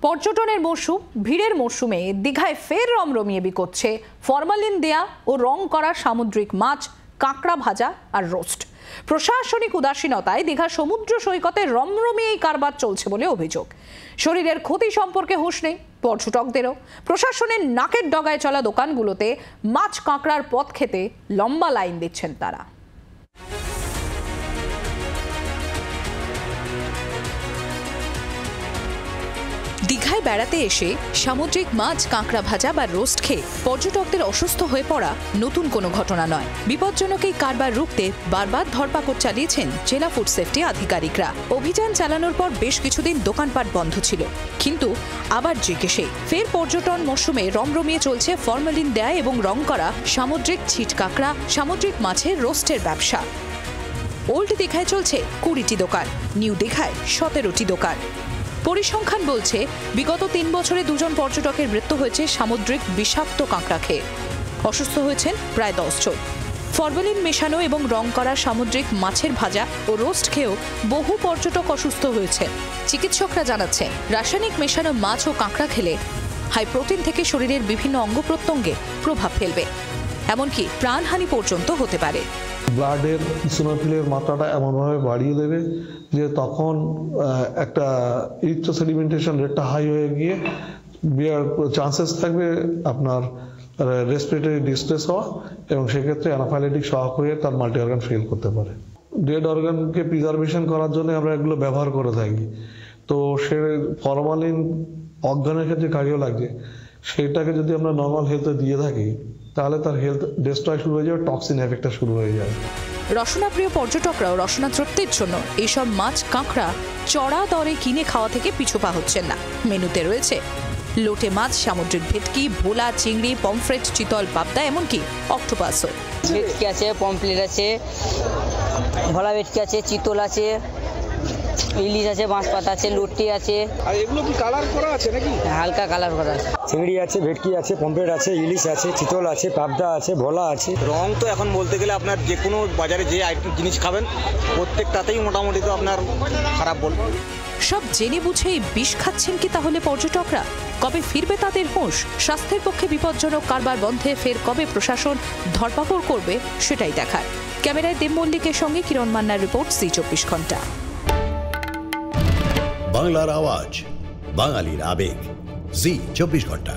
পর্যটনের মরশুম, ভিড়ের মরশুমে দীঘায় ফের রমরমিয়ে বিকোচ্ছে ফরমালিন দেয়া ও রং করা সামুদ্রিক মাছ, কাঁকড়া ভাজা আর রোস্ট। প্রশাসনিক উদাসীনতায় দীঘা সমুদ্র সৈকতে রমরমিয়ে এই কারবার চলছে বলে অভিযোগ। শরীরের ক্ষতি সম্পর্কে হুঁশ নেই পর্যটকদেরও। প্রশাসনের নাকের ডগায় চলা দোকানগুলোতে মাছ কাঁকড়ার পদ খেতে লম্বা লাইন দিচ্ছেন তারা। দীঘায় বেড়াতে এসে সামুদ্রিক মাছ, কাঁকড়া ভাজা বা রোস্ট খেয়ে পর্যটকদের অসুস্থ হয়ে পড়া নতুন কোনো ঘটনা নয়। বিপজ্জনক এই কারবার রুখতে বারবার ধরপাকড় চালিয়েছেন জেলা ফুড সেফটি আধিকারিকরা। অভিযান চালানোর পর বেশ কিছুদিন দোকানপাট বন্ধ ছিল, কিন্তু আবার জিজ্ঞেসে ফের পর্যটন মরশুমে রমরমিয়ে চলছে ফরমালিন দেয়া এবং রং করা সামুদ্রিক ছিট কাঁকড়া, সামুদ্রিক মাছের রোস্টের ব্যবসা। ওল্ড দীঘায় চলছে 20টি দোকান, নিউ দীঘায় 17টি দোকান। পরিসংখ্যান বলছে বিগত 3 বছরে 2 জন পর্যটকের মৃত্যু হয়েছে সামুদ্রিক বিষাক্ত কাঁকড়া খেয়ে। অসুস্থ হয়েছেন প্রায় 10 জন। ফরমালিন মেশানো এবং রং করা সামুদ্রিক মাছের ভাজা ও রোস্ট খেয়েও বহু পর্যটক অসুস্থ হয়েছেন। চিকিৎসকরা জানাচ্ছেন রাসায়নিক মেশানো মাছ ও কাঁকড়া খেলে হাই প্রোটিন থেকে শরীরের বিভিন্ন অঙ্গ প্রত্যঙ্গে প্রভাব ফেলবে, এমনকি প্রাণহানি পর্যন্ত হতে পারে। ব্লাডের ইসোনোফিলের মাত্রাটা এমনভাবে বাড়িয়ে দেবে যে তখন একটা ইরিথ্রোসেডিমেন্টেশন রেটটা হাই হয়ে গিয়ে চান্সেস থাকবে আপনার রেসপিরেটরি ডিস্ট্রেস হওয়া, এবং সেক্ষেত্রে অ্যানাফাইলেটিক শক হয়ে তার মাল্টি অর্গান ফেল করতে পারে। ডেড অর্গানকে প্রিজার্ভেশন করার জন্য আমরা এগুলো ব্যবহার করে থাকি। তো সে ফরমালিন অজ্ঞানের ক্ষেত্রে কাজেও লাগছে, সেটাকে যদি আমরা নর্মাল হেলথে দিয়ে থাকি তাহলে তার হেলথ ডিস্ট্রয় শুরু হয়ে যাবে, টক্সিন এফেক্টটা শুরু হয়ে যাবে। রসনাপ্রিয় পর্যটকরাও রসনা তৃপ্তির জন্য এইসব মাছ, কাঁকড়া চড়া দরে কিনে খাওয়া থেকে পিছু পা হচ্ছেন না। মেনুতে রয়েছে লোটে মাছ, সামুদ্রিক ভেটকি, ভোলা, চিংড়ি, পমফ্রেট, চিতল, পাবদা, এমনকি অক্টোপাসও। ভেটকি আছে, পমফ্রেট আছে, ভোলা ভেটকি আছে, চিতল আছে, ইলিশ আছে, বাঁশ পাতা আছে, লুটি আছে। আর এগুলো কি কালার করা আছে নাকি? হালকা কালার করা আছে। চিংড়ি আছে, ভেটকি আছে, পমফ্রেট আছে, ইলিশ আছে, চিতল আছে, পাবদা আছে, ভোলা আছে। রং তো এখন বলতে গেলে আপনার যে কোনো বাজারে যে আইটেম জিনিস খাবেন প্রত্যেকটাতেই মোটামুটি তো আপনার খারাপ বলবো। সব জেনে বুঝেই বিষ খাচ্ছেন কি তাহলে পর্যটকরা? কবে ফিরবে তাদের হুঁশ? স্বাস্থ্যের পক্ষে বিপজ্জনক কারবার বন্ধে ফের কবে প্রশাসন ধরপাকড় করবে সেটাই দেখার। ক্যামেরায় দেব মল্লিকের সঙ্গে কিরণ মান্নার রিপোর্ট, জি24 ঘন্টা। বাংলার আওয়াজ, বাঙালির আবেগ, জি24 ঘন্টা।